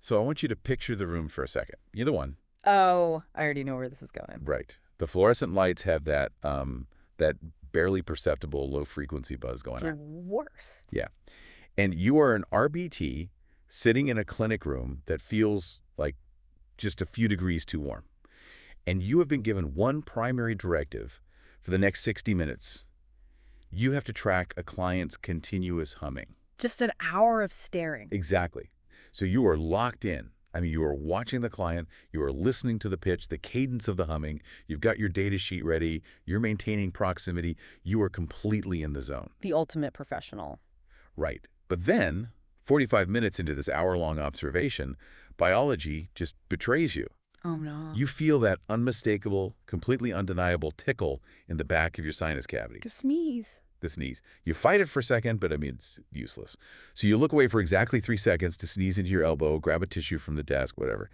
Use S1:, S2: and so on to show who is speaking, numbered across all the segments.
S1: So I want you to picture the room for a second. Either one.
S2: Oh, I already know where this is going.
S1: Right. The fluorescent lights have that that barely perceptible low-frequency buzz going
S2: The
S1: on.
S2: worst.
S1: Yeah. And you are an RBT sitting in a clinic room that feels like just a few degrees too warm. And you have been given one primary directive for the next 60 minutes. You have to track a client's continuous humming.
S2: Just an hour of staring.
S1: Exactly. So you are locked in. I mean, you are watching the client, you are listening to the pitch, the cadence of the humming, you've got your data sheet ready, you're maintaining proximity, you are completely in the zone.
S2: The ultimate professional.
S1: Right. But then, 45 minutes into this hour-long observation, biology just betrays you.
S2: Oh, no.
S1: You feel that unmistakable, completely undeniable tickle in the back of your sinus cavity.
S2: The sneeze.
S1: The sneeze. You fight it for a second, but I mean, it's useless. So you look away for exactly 3 seconds to sneeze into your elbow, grab a tissue from the desk, whatever.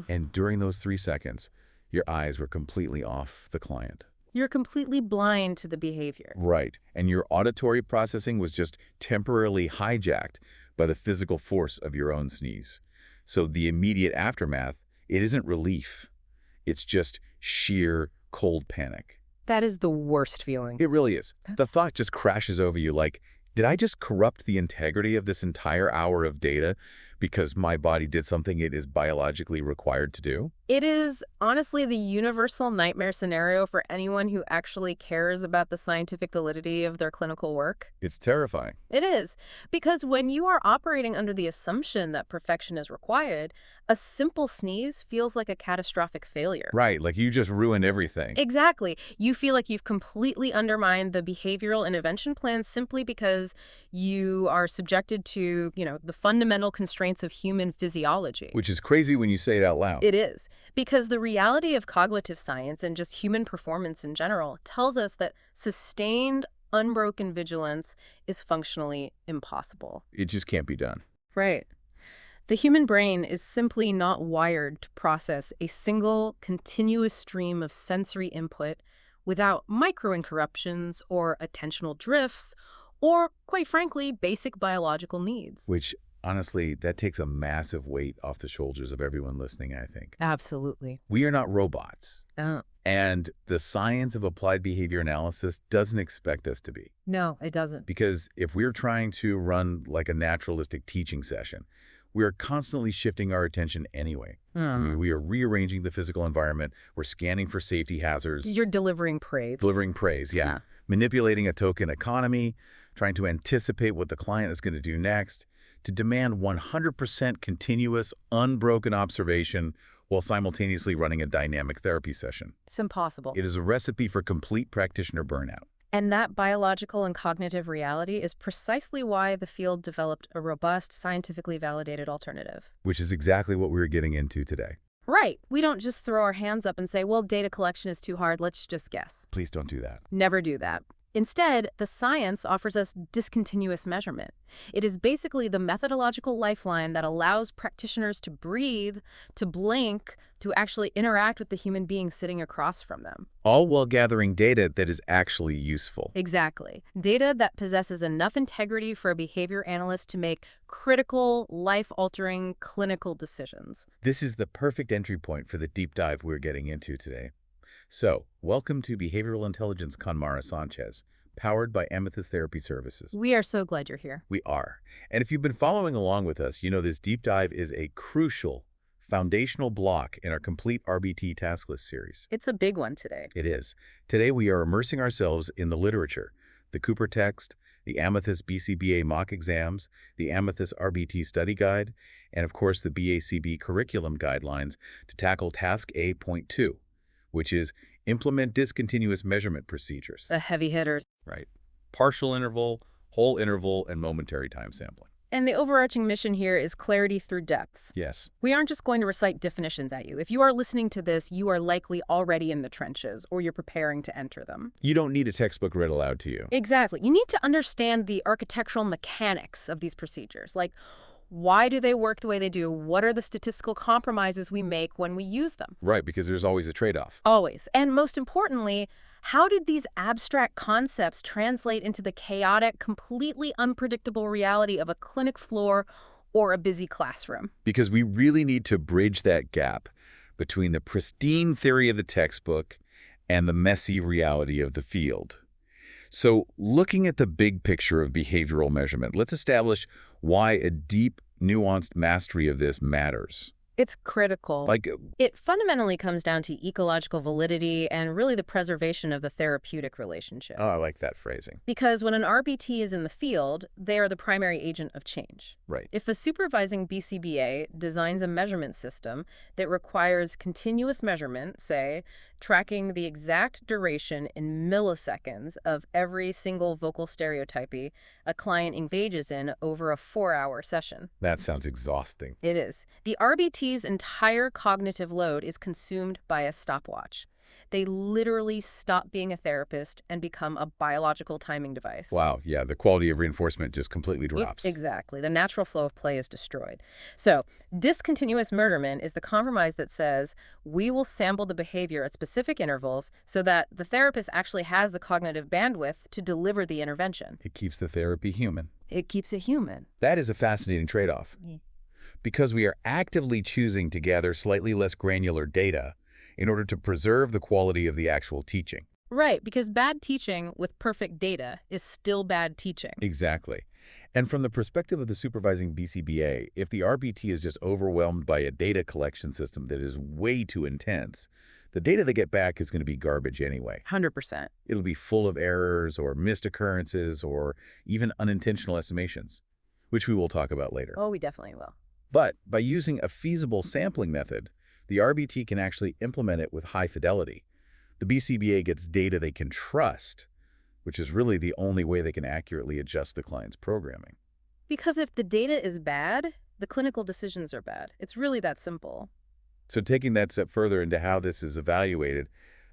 S1: And during those 3 seconds, your eyes were completely off the client.
S2: You're completely blind to the behavior.
S1: Right. And your auditory processing was just temporarily hijacked by the physical force of your own sneeze. So the immediate aftermath, it isn't relief. It's just sheer cold panic.
S2: That is the worst feeling.
S1: It really is. The thought just crashes over you like, did I just corrupt the integrity of this entire hour of data because my body did something it is biologically required to do?
S2: It is honestly the universal nightmare scenario for anyone who actually cares about the scientific validity of their clinical work.
S1: It's terrifying.
S2: It is, because when you are operating under the assumption that perfection is required, a simple sneeze feels like a catastrophic failure.
S1: Right, like you just ruined everything.
S2: Exactly. You feel like you've completely undermined the behavioral intervention plan simply because you are subjected to, the fundamental constraints of human physiology.
S1: Which is crazy when you say it out loud.
S2: It is, because the reality of cognitive science and just human performance in general tells us that sustained, unbroken vigilance is functionally impossible.
S1: It just can't be done.
S2: Right. The human brain is simply not wired to process a single, continuous stream of sensory input without micro-interruptions or attentional drifts or, quite frankly, basic biological needs.
S1: Which, honestly, that takes a massive weight off the shoulders of everyone listening, I think.
S2: Absolutely.
S1: We are not robots. And the science of applied behavior analysis doesn't expect us to be.
S2: No, it doesn't.
S1: Because if we're trying to run like a naturalistic teaching session, we are constantly shifting our attention anyway. I mean, we are rearranging the physical environment. We're scanning for safety hazards.
S2: You're delivering praise.
S1: Delivering praise, yeah. Manipulating a token economy, trying to anticipate what the client is going to do next, to demand 100% continuous, unbroken observation while simultaneously running a dynamic therapy session.
S2: It's impossible.
S1: It is a recipe for complete practitioner burnout.
S2: And that biological and cognitive reality is precisely why the field developed a robust, scientifically validated alternative.
S1: Which is exactly what we're getting into today.
S2: Right. We don't just throw our hands up and say, well, data collection is too hard, let's just guess.
S1: Please don't do that.
S2: Never do that. Instead, the science offers us discontinuous measurement. It is basically the methodological lifeline that allows practitioners to breathe, to blink, to actually interact with the human being sitting across from them.
S1: All while gathering data that is actually useful.
S2: Exactly. Data that possesses enough integrity for a behavior analyst to make critical, life-altering clinical decisions.
S1: This is the perfect entry point for the deep dive we're getting into today. So, welcome to Behavioral Intelligence con Mara Sanchez, powered by Amethyst Therapy Services.
S2: We are so glad you're here.
S1: We are. And if you've been following along with us, you know this deep dive is a crucial, foundational block in our complete RBT task list series.
S2: It's a big one today.
S1: It is. Today we are immersing ourselves in the literature, the Cooper text, the Amethyst BCBA mock exams, the Amethyst RBT study guide, and of course the BACB curriculum guidelines to tackle task A.2, which is implement discontinuous measurement procedures.
S2: The heavy hitters.
S1: Right. Partial interval, whole interval, and momentary time sampling.
S2: And the overarching mission here is clarity through depth.
S1: Yes.
S2: We aren't just going to recite definitions at you. If you are listening to this, you are likely already in the trenches, or you're preparing to enter them.
S1: You don't need a textbook read aloud to you.
S2: Exactly. You need to understand the architectural mechanics of these procedures. Like, why do they work the way they do? What are the statistical compromises we make when we use them?
S1: Right, because there's always a trade-off.
S2: Always. And most importantly, how did these abstract concepts translate into the chaotic, completely unpredictable reality of a clinic floor or a busy classroom.
S1: Because we really need to bridge that gap between the pristine theory of the textbook and the messy reality of the field. So, looking at the big picture of behavioral measurement, let's establish why a deep, nuanced mastery of this matters.
S2: It's critical.
S1: Like,
S2: It fundamentally comes down to ecological validity and really the preservation of the therapeutic relationship.
S1: oh, I like that phrasing.
S2: Because when an RBT is in the field, they are the primary agent of change.
S1: Right.
S2: If a supervising BCBA designs a measurement system that requires continuous measurement, say, tracking the exact duration in milliseconds of every single vocal stereotypy a client engages in over a 4-hour session.
S1: That sounds exhausting.
S2: It is. The RBT's entire cognitive load is consumed by a stopwatch. They literally stop being a therapist and become a biological timing device.
S1: Wow, yeah, the quality of reinforcement just completely drops.
S2: Exactly. The natural flow of play is destroyed. So, discontinuous measurement is the compromise that says we will sample the behavior at specific intervals so that the therapist actually has the cognitive bandwidth to deliver the intervention.
S1: It keeps the therapy human.
S2: It keeps it human.
S1: That is a fascinating trade-off. Because we are actively choosing to gather slightly less granular data in order to preserve the quality of the actual teaching.
S2: Right, because bad teaching with perfect data is still bad teaching.
S1: Exactly. And from the perspective of the supervising BCBA, if the RBT is just overwhelmed by a data collection system that is way too intense, the data they get back is going to be garbage anyway.
S2: 100%.
S1: It'll be full of errors or missed occurrences or even unintentional estimations, which we will talk about later.
S2: Oh, we definitely will.
S1: But by using a feasible sampling method, the RBT can actually implement it with high fidelity. The BCBA gets data they can trust, which is really the only way they can accurately adjust the client's programming.
S2: Because if the data is bad, the clinical decisions are bad. It's really that simple.
S1: So taking that step further into how this is evaluated,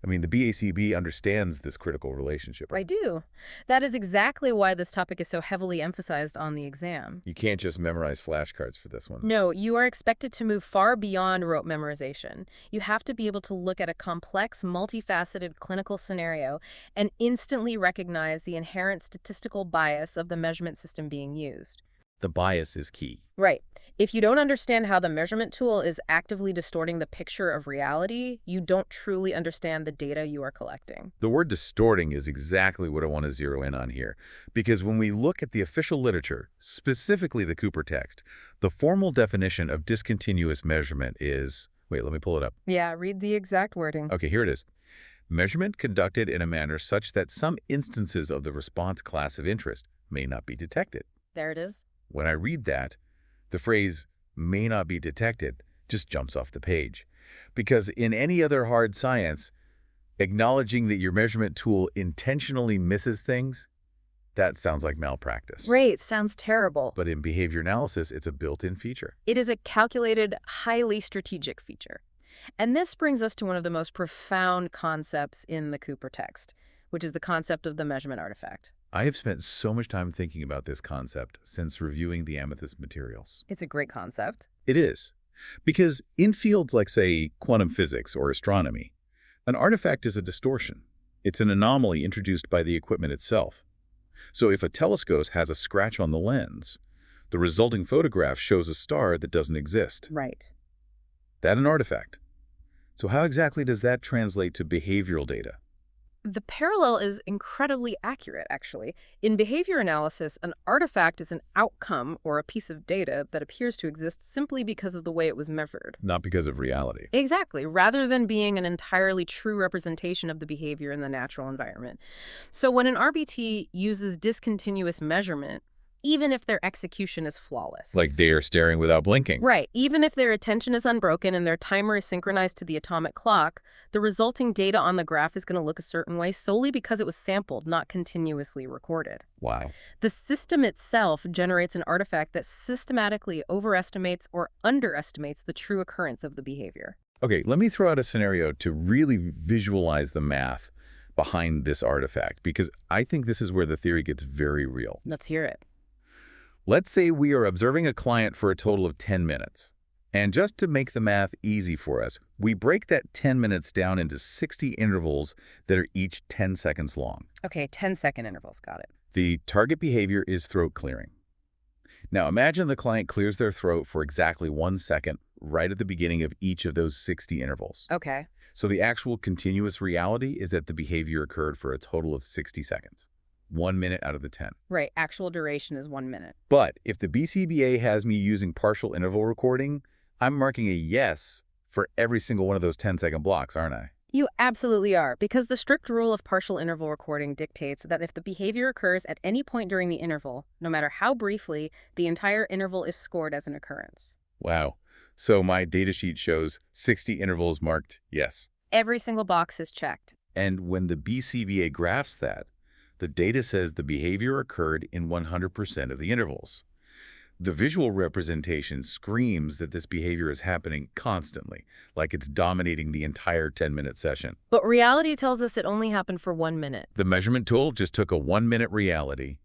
S1: I mean, the BACB understands this critical relationship.
S2: I do. That is exactly why this topic is so heavily emphasized on the exam.
S1: You can't just memorize flashcards for this one.
S2: No, you are expected to move far beyond rote memorization. You have to be able to look at a complex, multifaceted clinical scenario and instantly recognize the inherent statistical bias of the measurement system being used.
S1: The bias is key.
S2: Right. If you don't understand how the measurement tool is actively distorting the picture of reality, you don't truly understand the data you are collecting.
S1: The word distorting is exactly what I want to zero in on here, because when we look at the official literature, specifically the Cooper text, the formal definition of discontinuous measurement is, wait, let me pull it up.
S2: Yeah, read the exact wording.
S1: Okay, here it is. Measurement conducted in a manner such that some instances of the response class of interest may not be detected.
S2: There it is.
S1: When I read that, the phrase may not be detected just jumps off the page. Because in any other hard science, acknowledging that your measurement tool intentionally misses things, that sounds like malpractice.
S2: Right, sounds terrible.
S1: But in behavior analysis, it's a built-in feature.
S2: It is a calculated, highly strategic feature. And this brings us to one of the most profound concepts in the Cooper text, which is the concept of the measurement artifact.
S1: I have spent so much time thinking about this concept since reviewing the Amethyst materials.
S2: It's a great concept.
S1: It is. Because in fields like, say, quantum physics or astronomy, an artifact is a distortion. It's an anomaly introduced by the equipment itself. So if a telescope has a scratch on the lens, the resulting photograph shows a star that doesn't exist.
S2: Right.
S1: That's an artifact. So how exactly does that translate to behavioral data?
S2: The parallel is incredibly accurate, actually. In behavior analysis, an artifact is an outcome or a piece of data that appears to exist simply because of the way it was measured.
S1: Not because of reality.
S2: Exactly, rather than being an entirely true representation of the behavior in the natural environment. So when an RBT uses discontinuous measurement, even if their execution is flawless.
S1: Like they are staring without blinking.
S2: Right. Even if their attention is unbroken and their timer is synchronized to the atomic clock, the resulting data on the graph is going to look a certain way solely because it was sampled, not continuously recorded.
S1: Wow.
S2: The system itself generates an artifact that systematically overestimates or underestimates the true occurrence of the behavior.
S1: Okay, let me throw out a scenario to really visualize the math behind this artifact, because I think this is where the theory gets very real.
S2: Let's hear it.
S1: Let's say we are observing a client for a total of 10 minutes. And just to make the math easy for us, we break that 10 minutes down into 60 intervals that are each 10 seconds long.
S2: Okay, 10-second intervals, got it.
S1: The target behavior is throat clearing. Now imagine the client clears their throat for exactly 1 second right at the beginning of each of those 60 intervals.
S2: Okay.
S1: So the actual continuous reality is that the behavior occurred for a total of 60 seconds. 1 minute out of the 10.
S2: Right. Actual duration is 1 minute.
S1: But if the BCBA has me using partial interval recording, I'm marking a yes for every single one of those 10-second blocks, aren't I?
S2: You absolutely are, because the strict rule of partial interval recording dictates that if the behavior occurs at any point during the interval, no matter how briefly, the entire interval is scored as an occurrence.
S1: Wow. So my datasheet shows 60 intervals marked yes.
S2: Every single box is checked.
S1: And when the BCBA graphs that, the data says the behavior occurred in 100% of the intervals. The visual representation screams that this behavior is happening constantly, like it's dominating the entire 10-minute session.
S2: But reality tells us it only happened for 1 minute.
S1: The measurement tool just took a 1-minute reality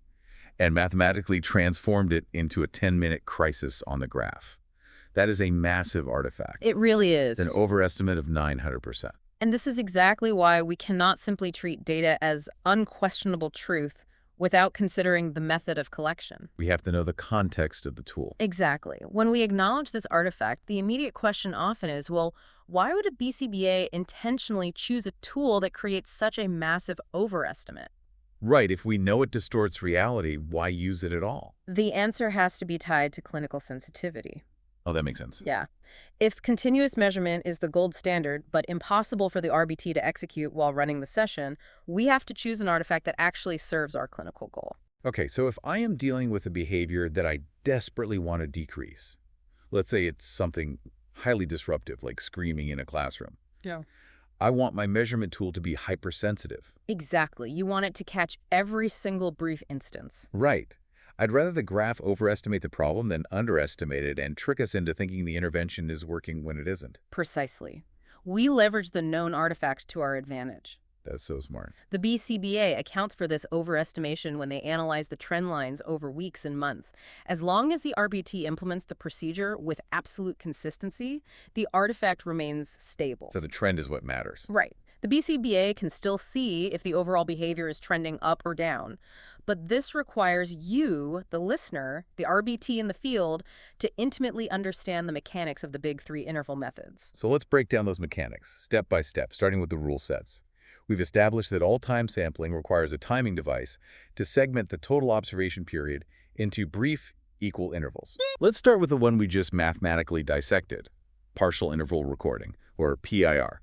S1: and mathematically transformed it into a 10-minute crisis on the graph. That is a massive artifact.
S2: It really is.
S1: An overestimate of 900%.
S2: And this is exactly why we cannot simply treat data as unquestionable truth without considering the method of collection.
S1: We have to know the context of the tool.
S2: Exactly. When we acknowledge this artifact, the immediate question often is, well, why would a BCBA intentionally choose a tool that creates such a massive overestimate?
S1: Right, if we know it distorts reality, why use it at all?
S2: The answer has to be tied to clinical sensitivity.
S1: Oh, that makes sense.
S2: Yeah. If continuous measurement is the gold standard, but impossible for the RBT to execute while running the session, we have to choose an artifact that actually serves our clinical goal.
S1: Okay, so if I am dealing with a behavior that I desperately want to decrease, let's say it's something highly disruptive, like screaming in a classroom.
S2: Yeah.
S1: I want my measurement tool to be hypersensitive.
S2: Exactly. You want it to catch every single brief instance.
S1: Right. I'd rather the graph overestimate the problem than underestimate it and trick us into thinking the intervention is working when it isn't.
S2: Precisely. We leverage the known artifact to our advantage.
S1: That's so smart.
S2: The BCBA accounts for this overestimation when they analyze the trend lines over weeks and months. As long as the RBT implements the procedure with absolute consistency, the artifact remains stable.
S1: So the trend is what matters.
S2: Right. The BCBA can still see if the overall behavior is trending up or down, but this requires you, the listener, the RBT in the field, to intimately understand the mechanics of the big three interval methods.
S1: So let's break down those mechanics, step by step, starting with the rule sets. We've established that all time sampling requires a timing device to segment the total observation period into brief, equal intervals. Let's start with the one we just mathematically dissected, partial interval recording, or PIR.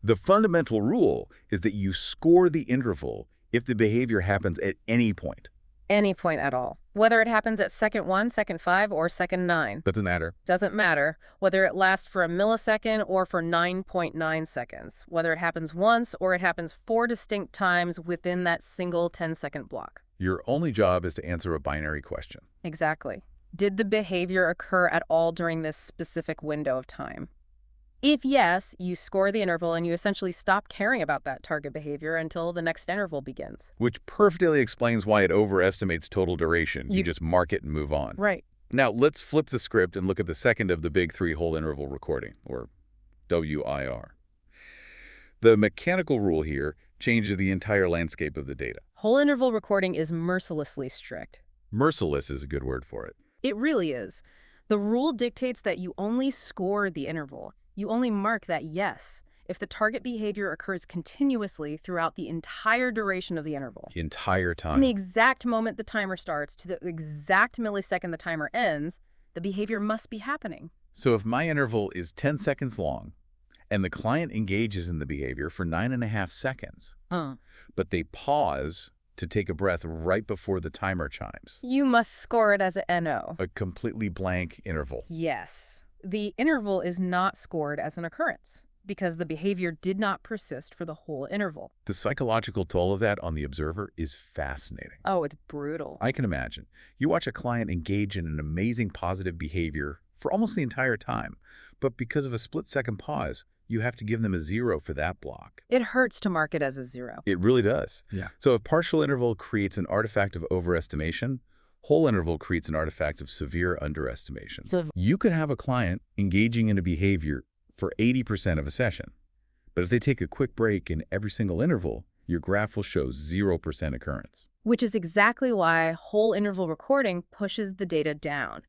S1: The fundamental rule is that you score the interval if the behavior happens at any point.
S2: Any point at all. Whether it happens at second 1, second 5, or second 9.
S1: Doesn't matter.
S2: Doesn't matter whether it lasts for a millisecond or for 9.9 seconds. Whether it happens once or it happens 4 distinct times within that single 10-second block.
S1: Your only job is to answer a binary question.
S2: Exactly. Did the behavior occur at all during this specific window of time? If yes, you score the interval and you essentially stop caring about that target behavior until the next interval begins.
S1: Which perfectly explains why it overestimates total duration. You just mark it and move on.
S2: Right.
S1: Now, let's flip the script and look at the second of the big three whole interval recording, or WIR. The mechanical rule here changes the entire landscape of the data.
S2: Whole interval recording is mercilessly strict.
S1: Merciless is a good word for it.
S2: It really is. The rule dictates that you only score the interval. You only mark that yes if the target behavior occurs continuously throughout the entire duration of the interval.
S1: The entire time.
S2: From the exact moment the timer starts to the exact millisecond the timer ends, the behavior must be happening.
S1: So if my interval is 10 seconds long and the client engages in the behavior for 9.5 seconds, but they pause to take a breath right before the timer chimes.
S2: You must score it as a NO.
S1: A completely blank interval.
S2: Yes. The interval is not scored as an occurrence because the behavior did not persist for the whole interval.
S1: The psychological toll of that on the observer is fascinating.
S2: Oh, it's brutal.
S1: I can imagine. You watch a client engage in an amazing positive behavior for almost the entire time, but because of a split-second pause, you have to give them a 0 for that block.
S2: It hurts to mark it as a 0.
S1: It really does.
S3: Yeah.
S1: So if partial interval creates an artifact of overestimation, whole interval creates an artifact of severe underestimation.
S2: So
S1: You could have a client engaging in a behavior for 80% of a session, but if they take a quick break in every single interval, your graph will show 0% occurrence.
S2: Which is exactly why whole interval recording pushes the data down.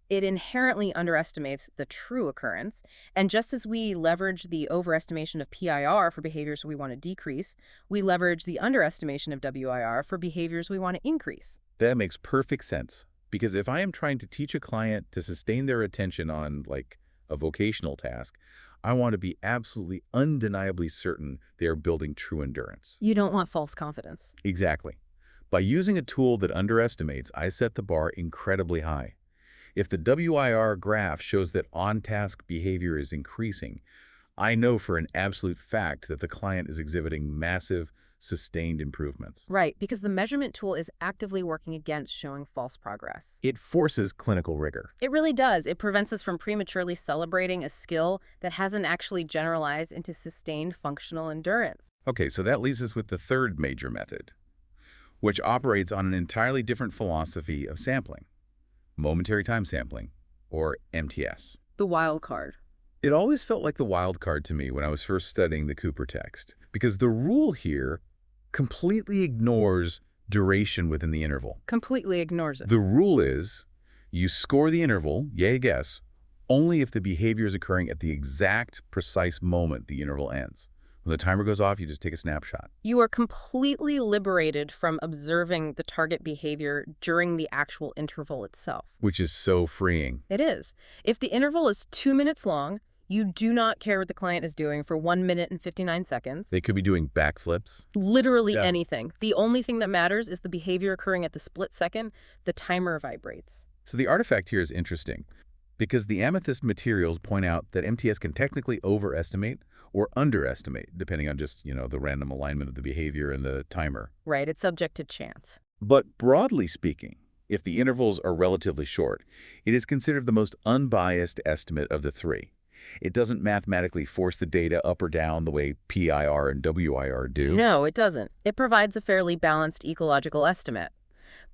S2: It inherently underestimates the true occurrence, and just as we leverage the overestimation of PIR for behaviors we want to decrease, we leverage the underestimation of WIR for behaviors we want to increase.
S1: That makes perfect sense. Because if I am trying to teach a client to sustain their attention on, like, a vocational task, I want to be absolutely undeniably certain they are building true endurance.
S2: You don't want false confidence.
S1: Exactly. By using a tool that underestimates, I set the bar incredibly high. If the WIR graph shows that on-task behavior is increasing, I know for an absolute fact that the client is exhibiting massive, sustained improvements.
S2: Right, because the measurement tool is actively working against showing false progress.
S1: It forces clinical rigor.
S2: It really does. It prevents us from prematurely celebrating a skill that hasn't actually generalized into sustained functional endurance.
S1: Okay, so that leaves us with the third major method, which operates on an entirely different philosophy of sampling, momentary time sampling, or MTS.
S2: The wild card.
S1: It always felt like the wild card to me when I was first studying the Cooper text, because the rule here completely ignores duration within the interval.
S2: Completely ignores it.
S1: The rule is you score the interval, yay guess, only if the behavior is occurring at the exact, precise moment the interval ends. When the timer goes off, you just take a snapshot.
S2: You are completely liberated from observing the target behavior during the actual interval itself.
S1: Which is so freeing.
S2: It is. If the interval is 2 minutes long, you do not care what the client is doing for 1 minute and 59 seconds.
S1: They could be doing backflips.
S2: Literally anything. The only thing that matters is the behavior occurring at the split second the timer vibrates.
S1: So the artifact here is interesting because the amethyst materials point out that MTS can technically overestimate or underestimate, depending on just, the random alignment of the behavior and the timer.
S2: Right, it's subject to chance.
S1: But broadly speaking, if the intervals are relatively short, it is considered the most unbiased estimate of the three. It doesn't mathematically force the data up or down the way PIR and WIR do.
S2: No, it doesn't. It provides a fairly balanced ecological estimate.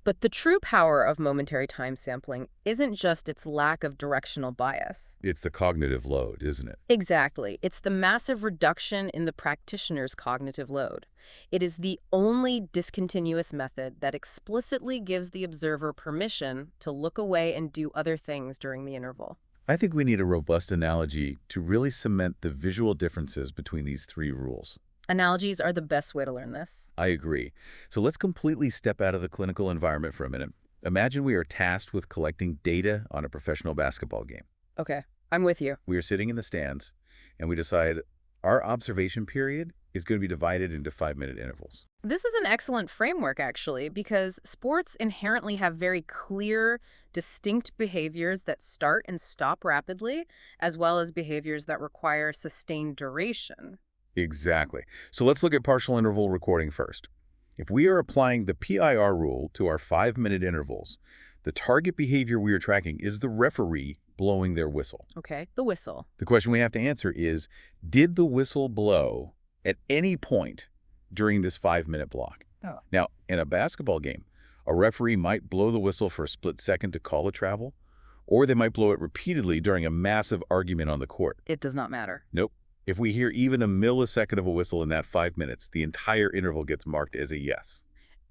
S2: But the true power of momentary time sampling isn't just its lack of directional bias.
S1: It's the cognitive load, isn't it?
S2: Exactly. It's the massive reduction in the practitioner's cognitive load. It is the only discontinuous method that explicitly gives the observer permission to look away and do other things during the interval.
S1: I think we need a robust analogy to really cement the visual differences between these three rules.
S2: Analogies are the best way to learn this.
S1: I agree. So let's completely step out of the clinical environment for a minute. Imagine we are tasked with collecting data on a professional basketball game.
S2: Okay, I'm with you.
S1: We are sitting in the stands, and we decide our observation period is going to be divided into 5-minute intervals.
S2: This is an excellent framework, actually, because sports inherently have very clear, distinct behaviors that start and stop rapidly, as well as behaviors that require sustained duration.
S1: Exactly. So let's look at partial interval recording first. If we are applying the PIR rule to our 5-minute intervals, the target behavior we are tracking is the referee blowing their whistle.
S2: Okay, the whistle.
S1: The question we have to answer is, did the whistle blow at any point during this 5-minute block?
S2: Oh.
S1: Now, in a basketball game, a referee might blow the whistle for a split second to call a travel, or they might blow it repeatedly during a massive argument on the court.
S2: It does not matter.
S1: Nope. If we hear even a millisecond of a whistle in that 5 minutes, the entire interval gets marked as a yes.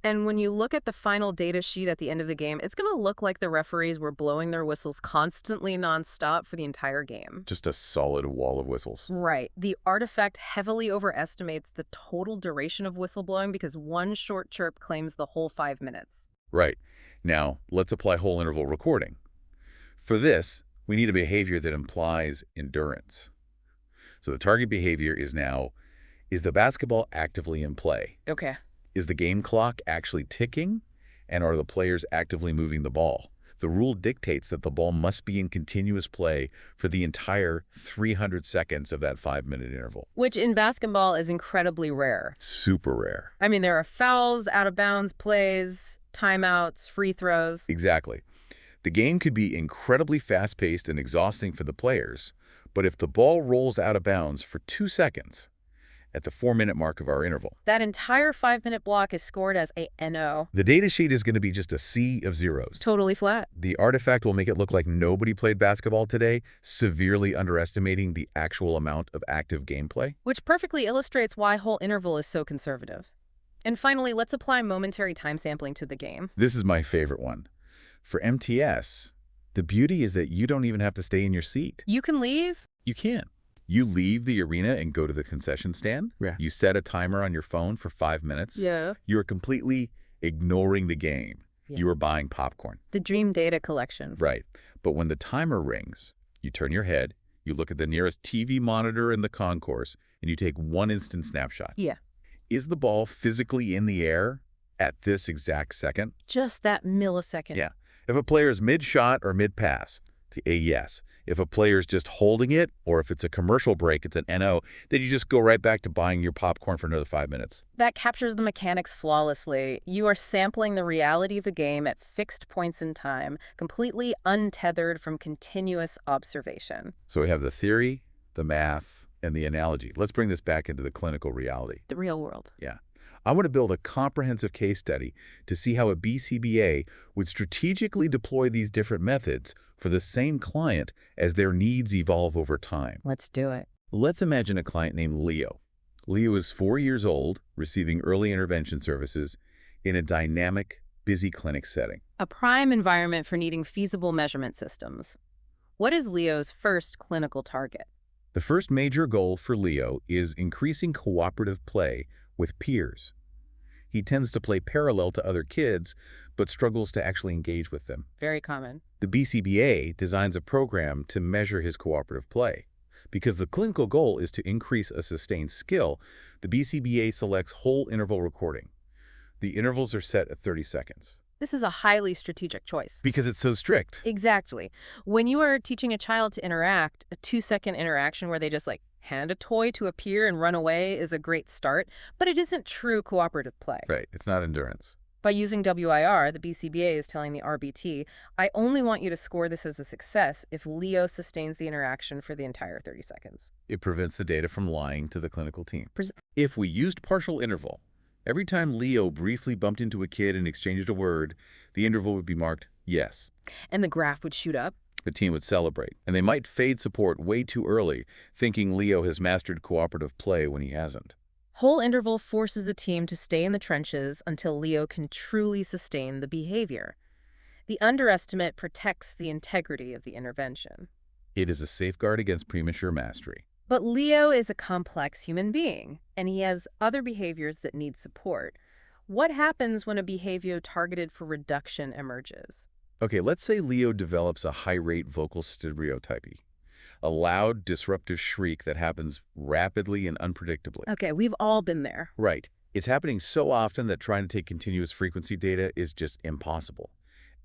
S2: And when you look at the final data sheet at the end of the game, it's going to look like the referees were blowing their whistles constantly nonstop for the entire game.
S1: Just a solid wall of whistles.
S2: Right. The artifact heavily overestimates the total duration of whistleblowing because one short chirp claims the whole 5 minutes.
S1: Right. Now, let's apply whole interval recording. For this, we need a behavior that implies endurance. So the target behavior is the basketball actively in play?
S2: Okay.
S1: Is the game clock actually ticking? And are the players actively moving the ball? The rule dictates that the ball must be in continuous play for the entire 300 seconds of that 5-minute interval.
S2: Which in basketball is incredibly rare.
S1: Super rare.
S2: I mean, there are fouls, out-of-bounds plays, timeouts, free throws.
S1: Exactly. The game could be incredibly fast-paced and exhausting for the players, but if the ball rolls out of bounds for 2 seconds at the 4-minute mark of our interval,
S2: that entire 5-minute block is scored as a NO.
S1: the data sheet is going to be just a sea of zeros.
S2: Totally flat.
S1: The artifact will make it look like nobody played basketball today, severely underestimating the actual amount of active gameplay.
S2: Which perfectly illustrates why whole interval is so conservative. And finally, let's apply momentary time sampling to the game.
S1: This is my favorite one. For MTS, the beauty is that you don't even have to stay in your seat.
S2: You can leave?
S1: You can. You leave the arena and go to the concession stand.
S3: Yeah.
S1: You set a timer on your phone for 5 minutes.
S2: Yeah.
S1: You're completely ignoring the game.
S2: Yeah.
S1: You are buying popcorn.
S2: The dream data collection.
S1: Right. But when the timer rings, you turn your head, you look at the nearest TV monitor in the concourse, and you take one instant snapshot.
S2: Yeah.
S1: Is the ball physically in the air at this exact second?
S2: Just that millisecond.
S1: Yeah. If a player is mid-shot or mid-pass, a yes. If a player is just holding it, or if it's a commercial break, it's an NO, then you just go right back to buying your popcorn for another 5 minutes.
S2: That captures the mechanics flawlessly. You are sampling the reality of the game at fixed points in time, completely untethered from continuous observation.
S1: So we have the theory, the math, and the analogy. Let's bring this back into the clinical reality.
S2: The real world.
S1: Yeah. I want to build a comprehensive case study to see how a BCBA would strategically deploy these different methods for the same client as their needs evolve over time.
S2: Let's do it.
S1: Let's imagine a client named Leo. Leo is 4 years old, receiving early intervention services in a dynamic, busy clinic setting.
S2: A prime environment for needing feasible measurement systems. What is Leo's first clinical target?
S1: The first major goal for Leo is increasing cooperative play with peers. He tends to play parallel to other kids, but struggles to actually engage with them.
S2: Very common.
S1: The BCBA designs a program to measure his cooperative play. Because the clinical goal is to increase a sustained skill, the BCBA selects whole interval recording. The intervals are set at 30 seconds.
S2: This is a highly strategic choice.
S1: Because it's so strict.
S2: Exactly. When you are teaching a child to interact, a 2-second interaction where they just hand a toy to a peer and run away is a great start, but it isn't true cooperative play.
S1: Right, it's not endurance.
S2: By using WIR, the BCBA is telling the RBT, I only want you to score this as a success if Leo sustains the interaction for the entire 30 seconds.
S1: It prevents the data from lying to the clinical team.
S2: Pres-
S1: If we used partial interval, every time Leo briefly bumped into a kid and exchanged a word, the interval would be marked yes.
S2: And the graph would shoot up.
S1: The team would celebrate, and they might fade support way too early, thinking Leo has mastered cooperative play when he hasn't.
S2: Whole interval forces the team to stay in the trenches until Leo can truly sustain the behavior. The underestimate protects the integrity of the intervention.
S1: It is a safeguard against premature mastery.
S2: But Leo is a complex human being, and he has other behaviors that need support. What happens when a behavior targeted for reduction emerges?
S1: Okay, let's say Leo develops a high-rate vocal stereotypy, a loud, disruptive shriek that happens rapidly and unpredictably.
S2: Okay, we've all been there.
S1: Right. It's happening so often that trying to take continuous frequency data is just impossible.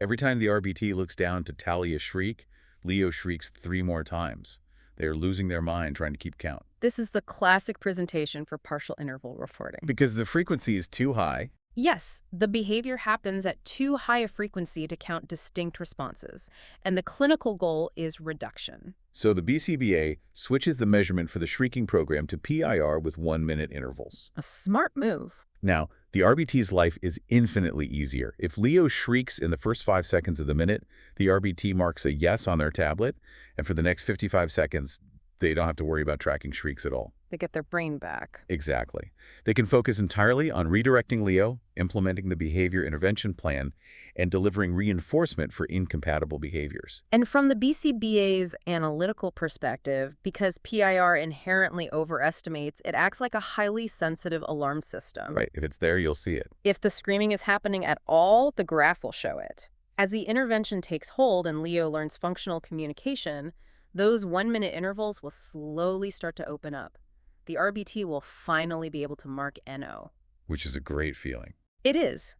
S1: Every time the RBT looks down to tally a shriek, Leo shrieks 3 more times. They are losing their mind trying to keep count.
S2: This is the classic presentation for partial interval reporting.
S1: Because the frequency is too high.
S2: Yes, the behavior happens at too high a frequency to count distinct responses, and the clinical goal is reduction.
S1: So the BCBA switches the measurement for the shrieking program to PIR with 1-minute intervals.
S2: A smart move.
S1: Now, the RBT's life is infinitely easier. If Leo shrieks in the first 5 seconds of the minute, the RBT marks a yes on their tablet, and for the next 55 seconds, they don't have to worry about tracking shrieks at all.
S2: They get their brain back.
S1: Exactly. They can focus entirely on redirecting Leo, implementing the behavior intervention plan, and delivering reinforcement for incompatible behaviors.
S2: And from the BCBA's analytical perspective, because PIR inherently overestimates, it acts like a highly sensitive alarm system.
S1: Right. If it's there, you'll see it.
S2: If the screaming is happening at all, the graph will show it. As the intervention takes hold and Leo learns functional communication, those 1-minute intervals will slowly start to open up. The RBT will finally be able to mark NO.
S1: Which is a great feeling.
S2: It is.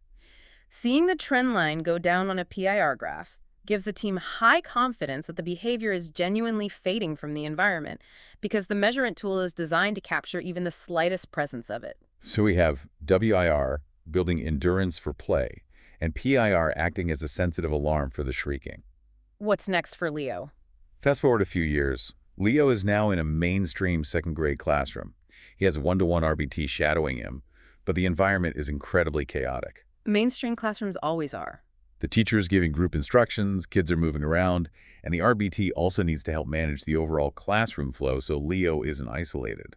S2: Seeing the trend line go down on a PIR graph gives the team high confidence that the behavior is genuinely fading from the environment because the measurement tool is designed to capture even the slightest presence of it.
S1: So we have WIR building endurance for play, and PIR acting as a sensitive alarm for the shrieking.
S2: What's next for Leo?
S1: Fast forward a few years. Leo is now in a mainstream second-grade classroom. He has 1-to-1 RBT shadowing him, but the environment is incredibly chaotic.
S2: Mainstream classrooms always are.
S1: The teacher is giving group instructions, kids are moving around, and the RBT also needs to help manage the overall classroom flow so Leo isn't isolated.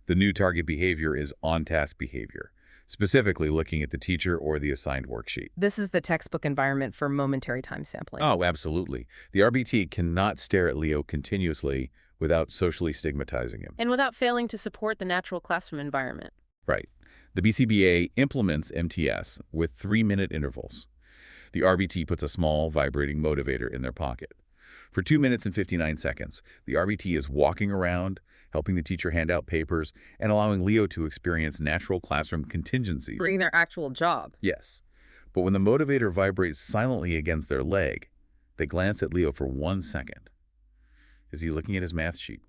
S1: The new target behavior is on-task behavior, specifically looking at the teacher or the assigned worksheet.
S2: This is the textbook environment for momentary time sampling.
S1: Oh, absolutely. The RBT cannot stare at Leo continuously without socially stigmatizing him.
S2: And without failing to support the natural classroom environment.
S1: Right. The BCBA implements MTS with 3-minute intervals. The RBT puts a small, vibrating motivator in their pocket. For 2 minutes and 59 seconds, the RBT is walking around, helping the teacher hand out papers, and allowing Leo to experience natural classroom contingencies.
S2: Doing their actual job.
S1: Yes. But when the motivator vibrates silently against their leg, they glance at Leo for 1 second. Is he looking at his math sheet?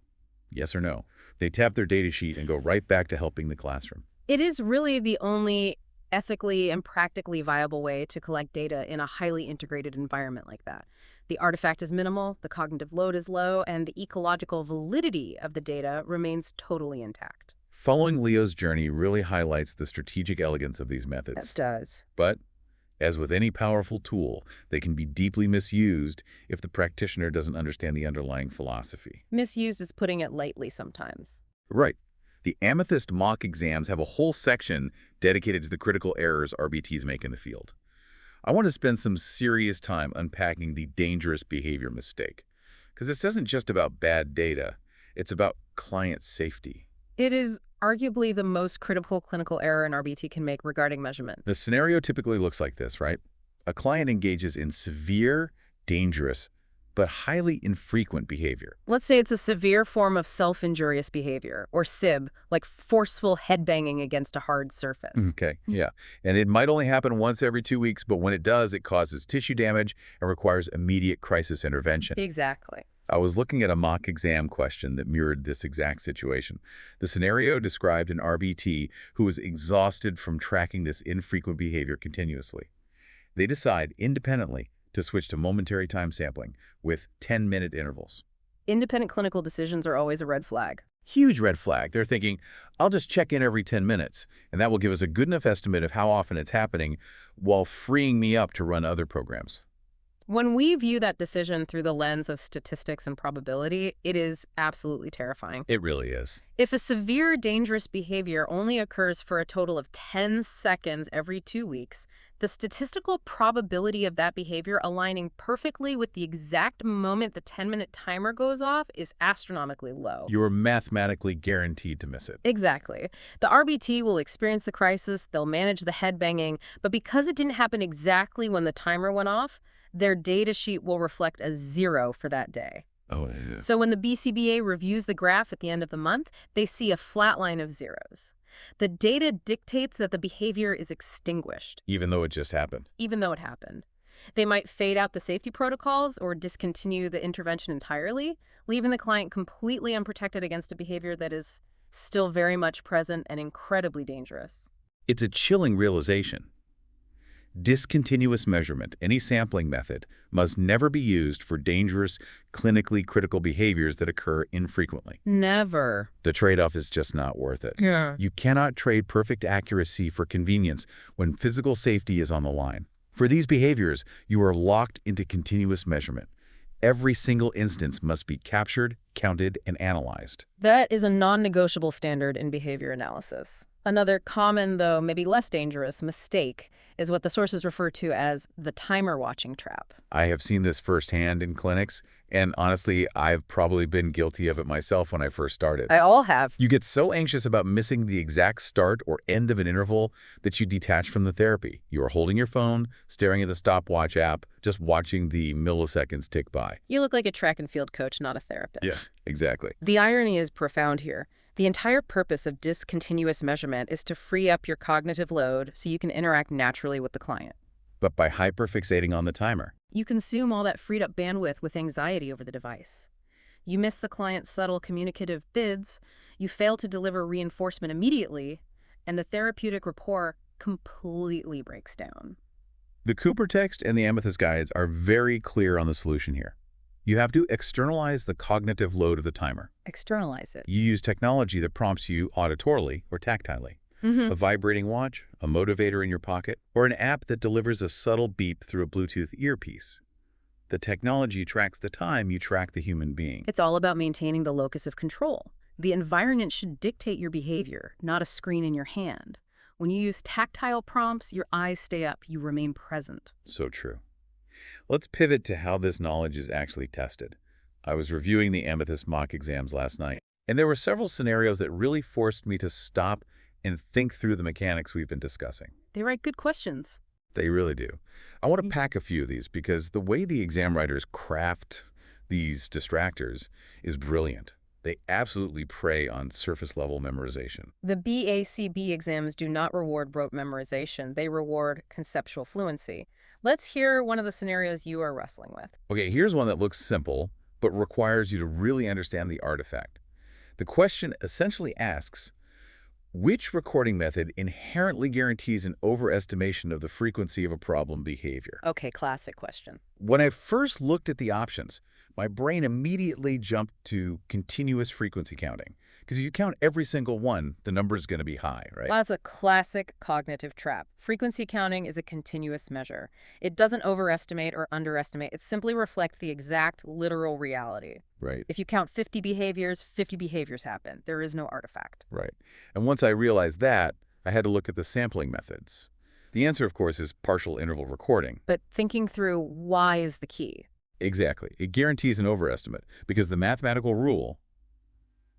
S1: Yes or no? They tap their data sheet and go right back to helping the classroom.
S2: It is really the only ethically and practically viable way to collect data in a highly integrated environment like that. The artifact is minimal, the cognitive load is low, and the ecological validity of the data remains totally intact.
S1: Following Leo's journey really highlights the strategic elegance of these methods.
S2: It does.
S1: But, as with any powerful tool, they can be deeply misused if the practitioner doesn't understand the underlying philosophy.
S2: Misused is putting it lightly sometimes.
S1: Right. The Amethyst mock exams have a whole section dedicated to the critical errors RBTs make in the field. I want to spend some serious time unpacking the dangerous behavior mistake, because this isn't just about bad data, it's about client safety.
S2: It is arguably the most critical clinical error an RBT can make regarding measurement.
S1: The scenario typically looks like this, right? A client engages in severe, dangerous, but highly infrequent behavior.
S2: Let's say it's a severe form of self-injurious behavior, or SIB, like forceful headbanging against a hard surface.
S1: Okay, yeah. And it might only happen once every 2 weeks, but when it does, it causes tissue damage and requires immediate crisis intervention.
S2: Exactly.
S1: I was looking at a mock exam question that mirrored this exact situation. The scenario described an RBT who was exhausted from tracking this infrequent behavior continuously. They decide independently to switch to momentary time sampling with 10-minute intervals.
S2: Independent clinical decisions are always a red flag.
S1: Huge red flag. They're thinking, I'll just check in every 10 minutes, and that will give us a good enough estimate of how often it's happening while freeing me up to run other programs.
S2: When we view that decision through the lens of statistics and probability, it is absolutely terrifying.
S1: It really is.
S2: If a severe dangerous behavior only occurs for a total of 10 seconds every 2 weeks, the statistical probability of that behavior aligning perfectly with the exact moment the 10-minute timer goes off is astronomically low.
S1: You are mathematically guaranteed to miss it.
S2: Exactly. The RBT will experience the crisis, they'll manage the headbanging, but because it didn't happen exactly when the timer went off, their data sheet will reflect a 0 for that day.
S1: Oh, yeah.
S2: So when the BCBA reviews the graph at the end of the month, they see a flat line of zeros. The data dictates that the behavior is extinguished.
S1: Even though it just happened.
S2: Even though it happened. They might fade out the safety protocols or discontinue the intervention entirely, leaving the client completely unprotected against a behavior that is still very much present and incredibly dangerous.
S1: It's a chilling realization. Discontinuous measurement, any sampling method, must never be used for dangerous, clinically critical behaviors that occur infrequently.
S2: Never.
S1: The trade-off is just not worth it.
S2: Yeah.
S1: You cannot trade perfect accuracy for convenience when physical safety is on the line. For these behaviors, you are locked into continuous measurement. Every single instance must be captured, counted, and analyzed.
S2: That is a non-negotiable standard in behavior analysis. Another common, though maybe less dangerous, mistake is what the sources refer to as the timer watching trap.
S1: I have seen this firsthand in clinics, and honestly, I've probably been guilty of it myself when I first started.
S2: I all have.
S1: You get so anxious about missing the exact start or end of an interval that you detach from the therapy. You are holding your phone, staring at the stopwatch app, just watching the milliseconds tick by.
S2: You look like a track and field coach, not a therapist.
S1: Yes, exactly.
S2: The irony is profound here. The entire purpose of discontinuous measurement is to free up your cognitive load so you can interact naturally with the client.
S1: But by hyperfixating on the timer,
S2: You consume all that freed up bandwidth with anxiety over the device. You miss the client's subtle communicative bids, you fail to deliver reinforcement immediately, and the therapeutic rapport completely breaks down.
S1: the Cooper text and the Amethyst guides are very clear on the solution here. You have to externalize the cognitive load of the timer.
S2: Externalize it.
S1: You use technology that prompts you auditorily or tactilely. A vibrating watch, a motivator in your pocket, or an app that delivers a subtle beep through a Bluetooth earpiece. The technology tracks the time, you track the human being.
S2: It's all about maintaining the locus of control. The environment should dictate your behavior, not a screen in your hand. When you use tactile prompts, your eyes stay up, you remain present.
S1: So true. Let's pivot to how this knowledge is actually tested. I was reviewing the Amethyst mock exams last night, and there were several scenarios that really forced me to stop and think through the mechanics we've been discussing.
S2: They write good questions.
S1: They really do. I want to pack a few of these because the way the exam writers craft these distractors is brilliant. They absolutely prey on surface-level memorization.
S2: The BACB exams do not reward rote memorization. They reward conceptual fluency. Let's hear one of the scenarios you are wrestling with.
S1: Okay, here's one that looks simple, but requires you to really understand the artifact. The question essentially asks, which recording method inherently guarantees an overestimation of the frequency of a problem behavior?
S2: Okay, classic question.
S1: When I first looked at the options, my brain immediately jumped to continuous frequency counting. Because if you count every single one, the number is going to be high, right?
S2: Well, that's a classic cognitive trap. Frequency counting is a continuous measure. It doesn't overestimate or underestimate. It simply reflects the exact literal reality.
S1: Right.
S2: If you count 50 behaviors happen. There is no artifact.
S1: Right. And once I realized that, I had to look at the sampling methods. The answer, of course, is partial interval recording.
S2: But thinking through why is the key.
S1: Exactly. It guarantees an overestimate because the mathematical rule,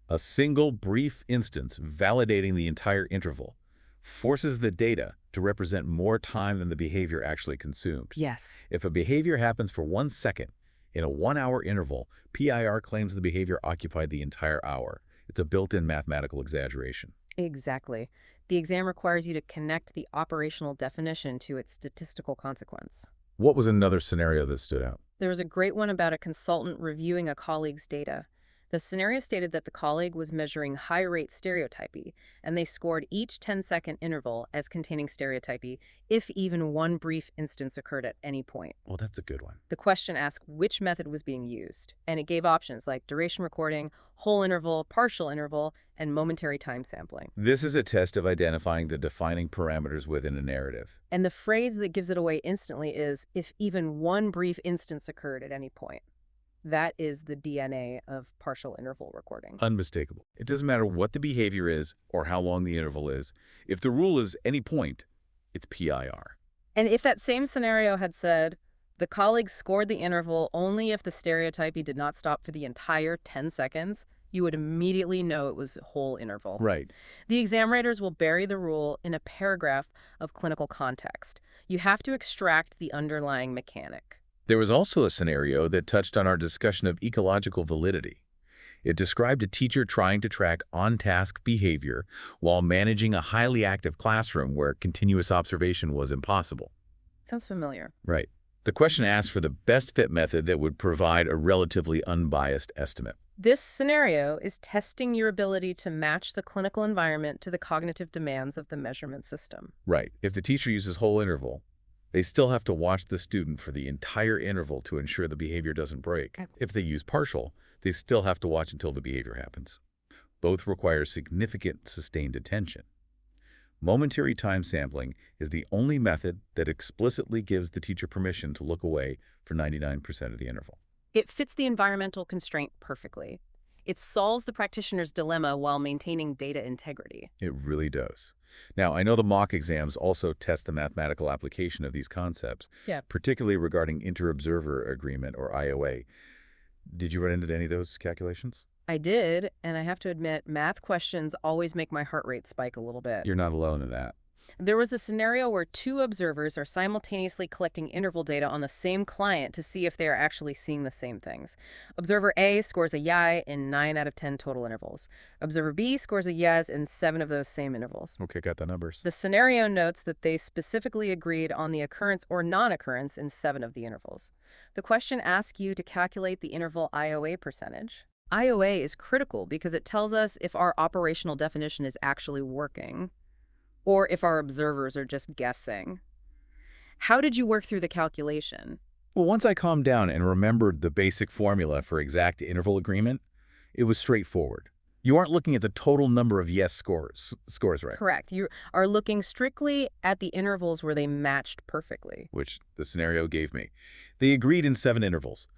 S1: a single brief instance validating the entire interval, forces the data to represent more time than the behavior actually consumed.
S2: Yes.
S1: If a behavior happens for 1 second in a 1-hour interval, PIR claims the behavior occupied the entire hour. It's a built-in mathematical exaggeration.
S2: Exactly. The exam requires you to connect the operational definition to its statistical consequence.
S1: What was another scenario that stood out?
S2: There was a great one about a consultant reviewing a colleague's data. The scenario stated that the colleague was measuring high-rate stereotypy, and they scored each 10-second interval as containing stereotypy if even one brief instance occurred at any point.
S1: Well, that's a good one.
S2: The question asked which method was being used, and it gave options like duration recording, whole interval, partial interval, and momentary time sampling.
S1: This is a test of identifying the defining parameters within a narrative.
S2: And the phrase that gives it away instantly is, if even one brief instance occurred at any point. That is the DNA of partial interval recording.
S1: Unmistakable. It doesn't matter what the behavior is or how long the interval is. If the rule is any point, it's PIR.
S2: And if that same scenario had said, the colleague scored the interval only if the stereotypy did not stop for the entire 10 seconds, you would immediately know it was a whole interval.
S1: Right.
S2: The exam writers will bury the rule in a paragraph of clinical context. You have to extract the underlying mechanic.
S1: There was also a scenario that touched on our discussion of ecological validity. It described a teacher trying to track on-task behavior while managing a highly active classroom where continuous observation was impossible.
S2: Sounds familiar.
S1: Right. The question asked for the best fit method that would provide a relatively unbiased estimate.
S2: This scenario is testing your ability to match the clinical environment to the cognitive demands of the measurement system.
S1: Right. If the teacher uses whole interval, they still have to watch the student for the entire interval to ensure the behavior doesn't break. If they use partial, they still have to watch until the behavior happens. Both require significant sustained attention. Momentary time sampling is the only method that explicitly gives the teacher permission to look away for 99% of the interval.
S2: It fits the environmental constraint perfectly. It solves the practitioner's dilemma while maintaining data integrity.
S1: It really does. Now, I know the mock exams also test the mathematical application of these concepts, particularly regarding inter-observer agreement, or IOA. Did you run into any of those calculations?
S2: I did, and I have to admit, math questions always make my heart rate spike a little bit.
S1: You're not alone in that.
S2: There was a scenario where two observers are simultaneously collecting interval data on the same client to see if they are actually seeing the same things. Observer A scores a yes in 9 out of 10 total intervals. Observer B scores a yes in 7 of those same intervals.
S1: Okay, got the numbers.
S2: The scenario notes that they specifically agreed on the occurrence or non-occurrence in 7 of the intervals. The question asks you to calculate the interval IOA percentage. IOA is critical because it tells us if our operational definition is actually working, or if our observers are just guessing. How did you work through the calculation?
S1: Well, once I calmed down and remembered the basic formula for exact interval agreement, it was straightforward. You aren't looking at the total number of yes scores, right?
S2: Correct. You are looking strictly at the intervals where they matched perfectly.
S1: Which the scenario gave me. They agreed in 7 intervals.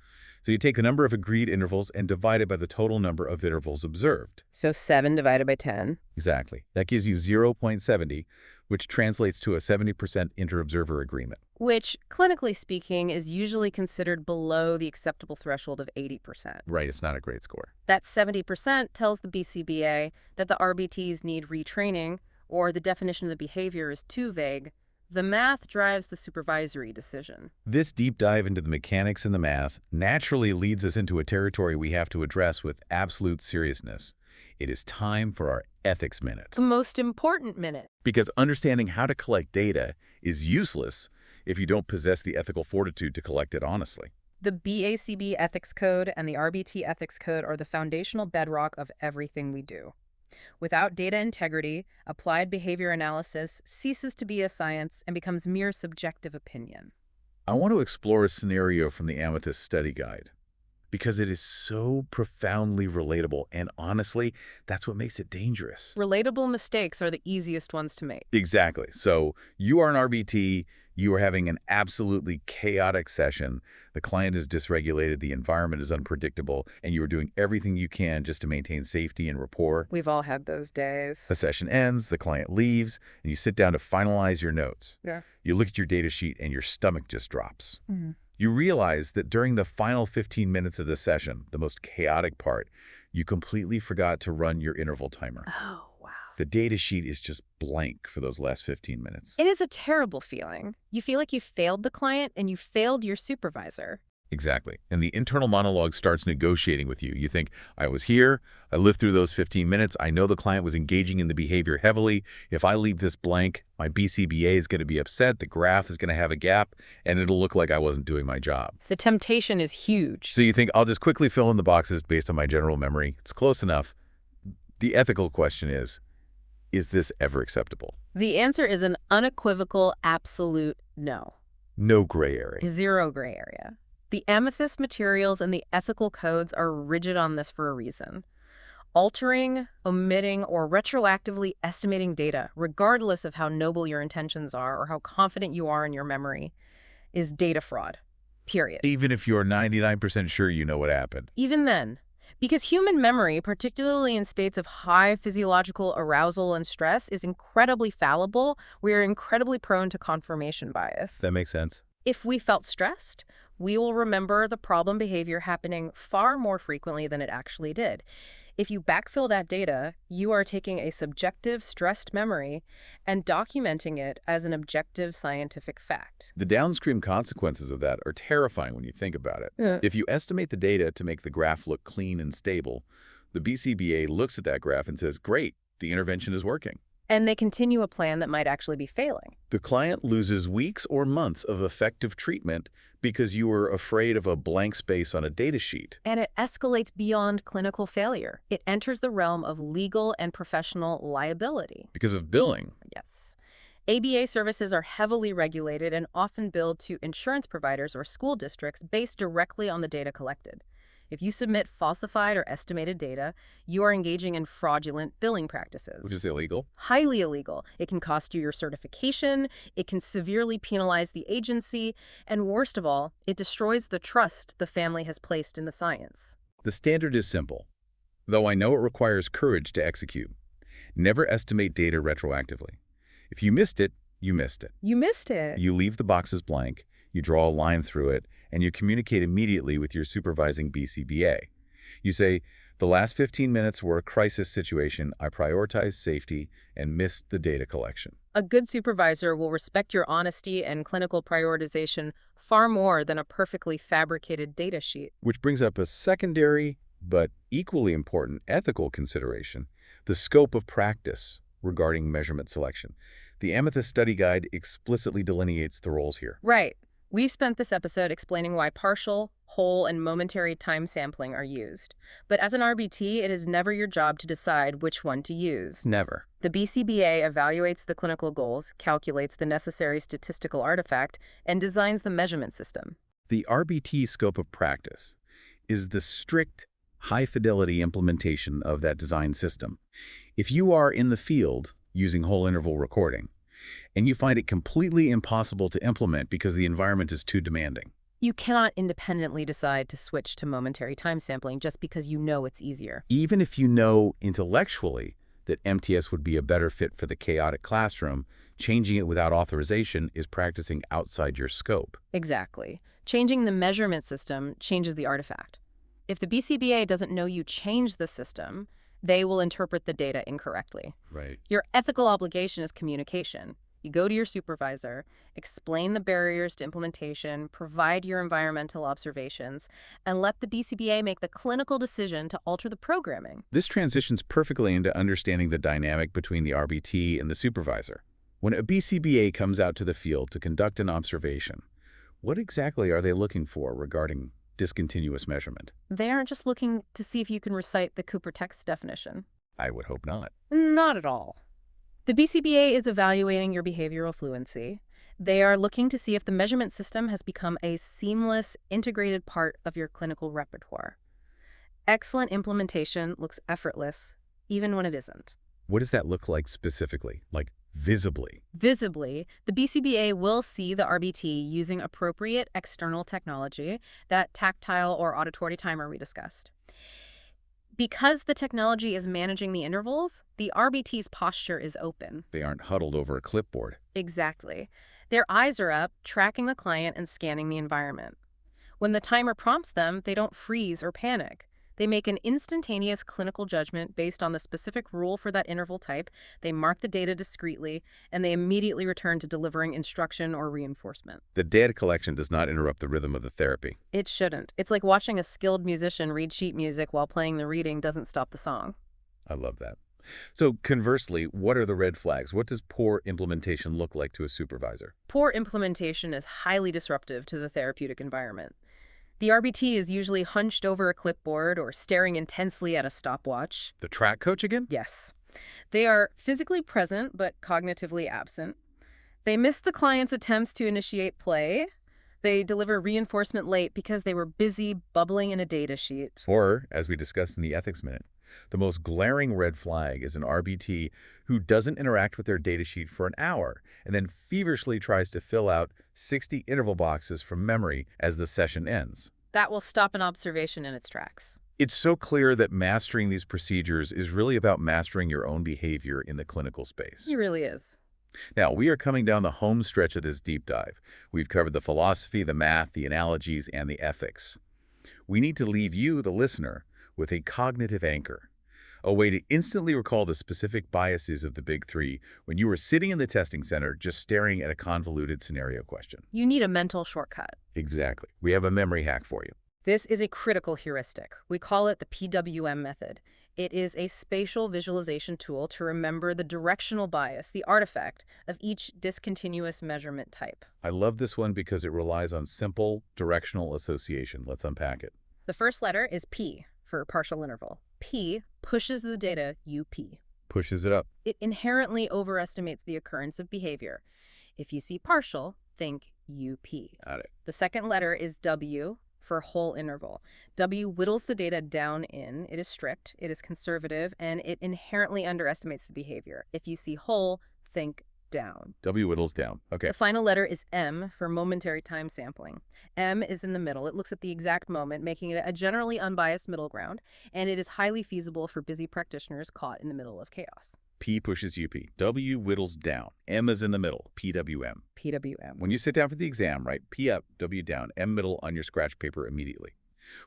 S1: So you take the number of agreed intervals and divide it by the total number of intervals observed.
S2: So 7 divided by 10.
S1: Exactly. That gives you 0.70, which translates to a 70% inter-observer agreement.
S2: Which, clinically speaking, is usually considered below the acceptable threshold of 80%.
S1: Right, it's not a great score.
S2: That 70% tells the BCBA that the RBTs need retraining, or the definition of the behavior is too vague. The math drives the supervisory decision.
S1: This deep dive into the mechanics and the math naturally leads us into a territory we have to address with absolute seriousness. It is time for our ethics minute.
S2: The most important minute.
S1: Because understanding how to collect data is useless if you don't possess the ethical fortitude to collect it honestly.
S2: The BACB Ethics Code and the RBT Ethics Code are the foundational bedrock of everything we do. Without data integrity, applied behavior analysis ceases to be a science and becomes mere subjective opinion.
S1: I want to explore a scenario from the Amethyst Study Guide because it is so profoundly relatable, and honestly, that's what makes it dangerous.
S2: Relatable mistakes are the easiest ones to make.
S1: Exactly. So you are an RBT, you are having an absolutely chaotic session, the client is dysregulated, the environment is unpredictable, and you are doing everything you can just to maintain safety and rapport.
S2: We've all had those days.
S1: The session ends, the client leaves, and you sit down to finalize your notes.
S2: Yeah.
S1: You look at your data sheet and your stomach just drops.
S2: Mm-hmm.
S1: You realize that during the final 15 minutes of the session, the most chaotic part, you completely forgot to run your interval timer.
S2: Oh, wow.
S1: The data sheet is just blank for those last 15 minutes.
S2: It is a terrible feeling. You feel like you failed the client and you failed your supervisor.
S1: Exactly. And the internal monologue starts negotiating with you. You think, I was here, I lived through those 15 minutes, I know the client was engaging in the behavior heavily. If I leave this blank, my BCBA is going to be upset, the graph is going to have a gap, and it'll look like I wasn't doing my job.
S2: The temptation is huge.
S1: So you think, I'll just quickly fill in the boxes based on my general memory. It's close enough. The ethical question is this ever acceptable?
S2: The answer is an unequivocal, absolute no.
S1: No gray area.
S2: Zero gray area. The Amethyst materials and the ethical codes are rigid on this for a reason. Altering, omitting, or retroactively estimating data, regardless of how noble your intentions are or how confident you are in your memory, is data fraud, period.
S1: Even if you're 99% sure you know what happened.
S2: Even then, because human memory, particularly in states of high physiological arousal and stress, is incredibly fallible, we are incredibly prone to confirmation bias.
S1: That makes sense.
S2: If we felt stressed, we will remember the problem behavior happening far more frequently than it actually did. If you backfill that data, you are taking a subjective, stressed memory and documenting it as an objective scientific fact.
S1: The downstream consequences of that are terrifying when you think about it.
S2: Yeah.
S1: If you estimate the data to make the graph look clean and stable, the BCBA looks at that graph and says, great, the intervention is working.
S2: And they continue a plan that might actually be failing.
S1: The client loses weeks or months of effective treatment because you were afraid of a blank space on a data sheet.
S2: And it escalates beyond clinical failure. It enters the realm of legal and professional liability.
S1: Because of billing.
S2: Yes. ABA services are heavily regulated and often billed to insurance providers or school districts based directly on the data collected. If you submit falsified or estimated data, you are engaging in fraudulent billing practices.
S1: Which is illegal.
S2: Highly illegal. It can cost you your certification, it can severely penalize the agency, and worst of all, it destroys the trust the family has placed in the science.
S1: The standard is simple, though I know it requires courage to execute. Never estimate data retroactively. If you missed it, you missed it.
S2: You missed it.
S1: You leave the boxes blank, you draw a line through it, and you communicate immediately with your supervising BCBA. You say, the last 15 minutes were a crisis situation. I prioritized safety and missed the data collection.
S2: A good supervisor will respect your honesty and clinical prioritization far more than a perfectly fabricated data sheet.
S1: Which brings up a secondary, but equally important ethical consideration, the scope of practice regarding measurement selection. The Amethyst Study Guide explicitly delineates the roles here.
S2: Right. We've spent this episode explaining why partial, whole, and momentary time sampling are used. But as an RBT, it is never your job to decide which one to use.
S1: Never.
S2: The BCBA evaluates the clinical goals, calculates the necessary statistical artifact, and designs the measurement system.
S1: The RBT scope of practice is the strict, high-fidelity implementation of that design system. If you are in the field using whole interval recording, and you find it completely impossible to implement because the environment is too demanding,
S2: You cannot independently decide to switch to momentary time sampling just because you know it's easier.
S1: Even if you know intellectually that MTS would be a better fit for the chaotic classroom, changing it without authorization is practicing outside your scope.
S2: Exactly. Changing the measurement system changes the artifact. If the BCBA doesn't know you changed the system, they will interpret the data incorrectly.
S1: Right.
S2: Your ethical obligation is communication. You go to your supervisor, explain the barriers to implementation, provide your environmental observations, and let the BCBA make the clinical decision to alter the programming.
S1: This transitions perfectly into understanding the dynamic between the RBT and the supervisor. When a BCBA comes out to the field to conduct an observation, what exactly are they looking for regarding discontinuous measurement?
S2: They aren't just looking to see if you can recite the Cooper text definition.
S1: I would hope not.
S2: Not at all. The BCBA is evaluating your behavioral fluency. They are looking to see if the measurement system has become a seamless, integrated part of your clinical repertoire. Excellent implementation looks effortless, even when it isn't.
S1: What does that look like specifically, like visibly?
S2: Visibly, the BCBA will see the RBT using appropriate external technology, that tactile or auditory timer we discussed. Because the technology is managing the intervals, the RBT's posture is open.
S1: They aren't huddled over a clipboard.
S2: Exactly. Their eyes are up, tracking the client and scanning the environment. When the timer prompts them, they don't freeze or panic. They make an instantaneous clinical judgment based on the specific rule for that interval type, they mark the data discreetly, and they immediately return to delivering instruction or reinforcement.
S1: The data collection does not interrupt the rhythm of the therapy.
S2: It shouldn't. It's like watching a skilled musician read sheet music while playing the reading doesn't stop the song.
S1: I love that. So conversely, what are the red flags? What does poor implementation look like to a supervisor?
S2: Poor implementation is highly disruptive to the therapeutic environment. The RBT is usually hunched over a clipboard or staring intensely at a stopwatch.
S1: The track coach again?
S2: Yes. They are physically present but cognitively absent. They miss the client's attempts to initiate play. They deliver reinforcement late because they were busy bubbling in a data sheet.
S1: Or, as we discussed in the Ethics Minute, the most glaring red flag is an RBT who doesn't interact with their datasheet for an hour and then feverishly tries to fill out 60 interval boxes from memory as the session ends.
S2: That will stop an observation in its tracks.
S1: It's so clear that mastering these procedures is really about mastering your own behavior in the clinical space.
S2: It really is.
S1: Now, we are coming down the home stretch of this deep dive. We've covered the philosophy, the math, the analogies, and the ethics. We need to leave you, the listener, with a cognitive anchor, a way to instantly recall the specific biases of the big three when you were sitting in the testing center just staring at a convoluted scenario question.
S2: You need a mental shortcut.
S1: Exactly. We have a memory hack for you.
S2: This is a critical heuristic. We call it the PWM method. It is a spatial visualization tool to remember the directional bias, the artifact, of each discontinuous measurement type.
S1: I love this one because it relies on simple directional association. Let's unpack it.
S2: The first letter is P for partial interval. P pushes the data UP.
S1: Pushes it up.
S2: It inherently overestimates the occurrence of behavior. If you see partial, think UP.
S1: Got it.
S2: The second letter is W for whole interval. W whittles the data down in. It is strict, it is conservative, and it inherently underestimates the behavior. If you see whole, think down.
S1: W whittles down. Okay.
S2: The final letter is M for momentary time sampling. M is in the middle. It looks at the exact moment, making it a generally unbiased middle ground, and it is highly feasible for busy practitioners caught in the middle of chaos.
S1: P pushes UP. W whittles down. M is in the middle. PWM.
S2: PWM.
S1: When you sit down for the exam, write P up, W down, M middle on your scratch paper immediately.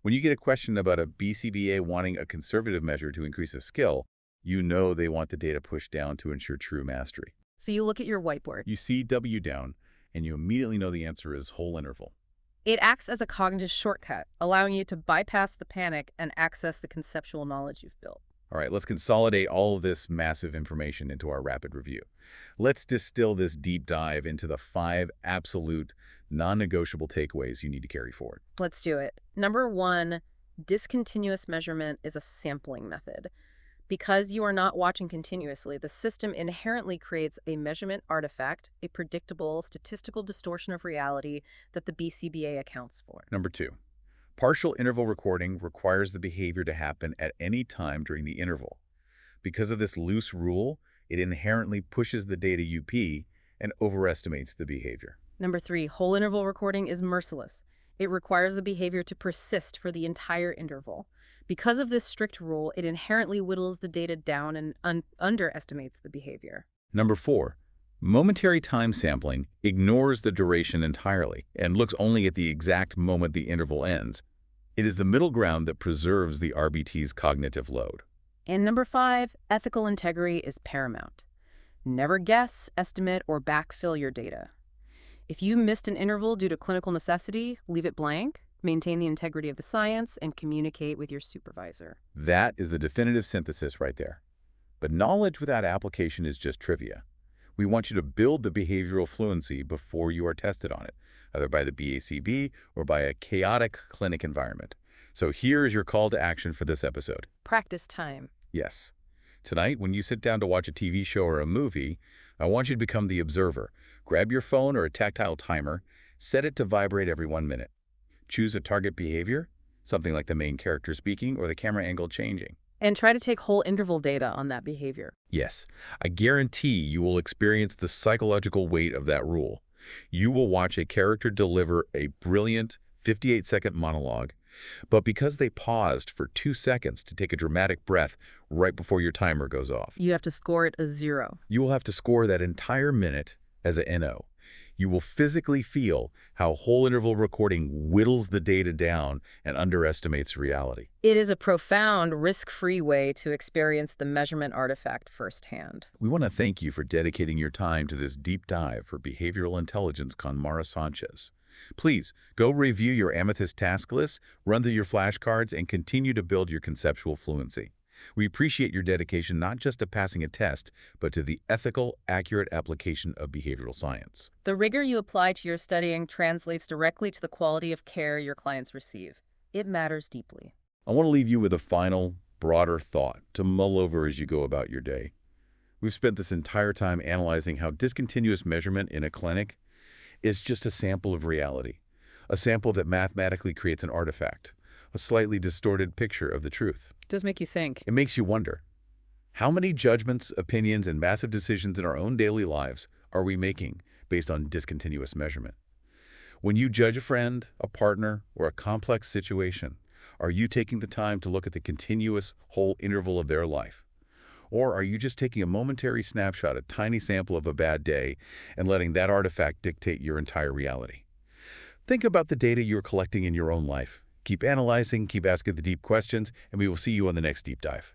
S1: When you get a question about a BCBA wanting a conservative measure to increase a skill, you know they want the data pushed down to ensure true mastery.
S2: So you look at your whiteboard.
S1: You see W down, and you immediately know the answer is whole interval.
S2: It acts as a cognitive shortcut, allowing you to bypass the panic and access the conceptual knowledge you've built.
S1: All right, let's consolidate all of this massive information into our rapid review. Let's distill this deep dive into the 5 absolute, non-negotiable takeaways you need to carry forward.
S2: Let's do it. Number 1, discontinuous measurement is a sampling method. Because you are not watching continuously, the system inherently creates a measurement artifact, a predictable statistical distortion of reality that the BCBA accounts for.
S1: Number 2, partial interval recording requires the behavior to happen at any time during the interval. Because of this loose rule, it inherently pushes the data UP and overestimates the behavior.
S2: Number 3, whole interval recording is merciless. It requires the behavior to persist for the entire interval. Because of this strict rule, it inherently whittles the data down and underestimates the behavior.
S1: Number 4, momentary time sampling ignores the duration entirely and looks only at the exact moment the interval ends. It is the middle ground that preserves the RBT's cognitive load.
S2: And number 5, ethical integrity is paramount. Never guess, estimate, or backfill your data. If you missed an interval due to clinical necessity, leave it blank, maintain the integrity of the science, and communicate with your supervisor.
S1: That is the definitive synthesis right there. But knowledge without application is just trivia. We want you to build the behavioral fluency before you are tested on it, either by the BACB or by a chaotic clinic environment. So here is your call to action for this episode.
S2: Practice time.
S1: Yes. Tonight, when you sit down to watch a TV show or a movie, I want you to become the observer. Grab your phone or a tactile timer, set it to vibrate every 1 minute. Choose a target behavior, something like the main character speaking or the camera angle changing.
S2: And try to take whole interval data on that behavior.
S1: Yes, I guarantee you will experience the psychological weight of that rule. You will watch a character deliver a brilliant 58-second monologue, but because they paused for 2 seconds to take a dramatic breath right before your timer goes off,
S2: You have to score it a 0.
S1: you will have to score that entire minute as a NO. You will physically feel how whole interval recording whittles the data down and underestimates reality.
S2: It is a profound, risk-free way to experience the measurement artifact firsthand.
S1: We want to thank you for dedicating your time to this deep dive for behavioral intelligence con Mara Sanchez. Please go review your Amethyst task list, run through your flashcards, and continue to build your conceptual fluency. We appreciate your dedication not just to passing a test, but to the ethical, accurate application of behavioral science.
S2: The rigor you apply to your studying translates directly to the quality of care your clients receive. It matters deeply.
S1: I want to leave you with a final, broader thought to mull over as you go about your day. We've spent this entire time analyzing how discontinuous measurement in a clinic is just a sample of reality, a sample that mathematically creates an artifact, a slightly distorted picture of the truth.
S2: It does make you think.
S1: It makes you wonder, how many judgments, opinions, and massive decisions in our own daily lives are we making based on discontinuous measurement? When you judge a friend, a partner, or a complex situation, are you taking the time to look at the continuous whole interval of their life? Or are you just taking a momentary snapshot, a tiny sample of a bad day, and letting that artifact dictate your entire reality? Think about the data you're collecting in your own life. Keep analyzing, keep asking the deep questions, and we will see you on the next deep dive.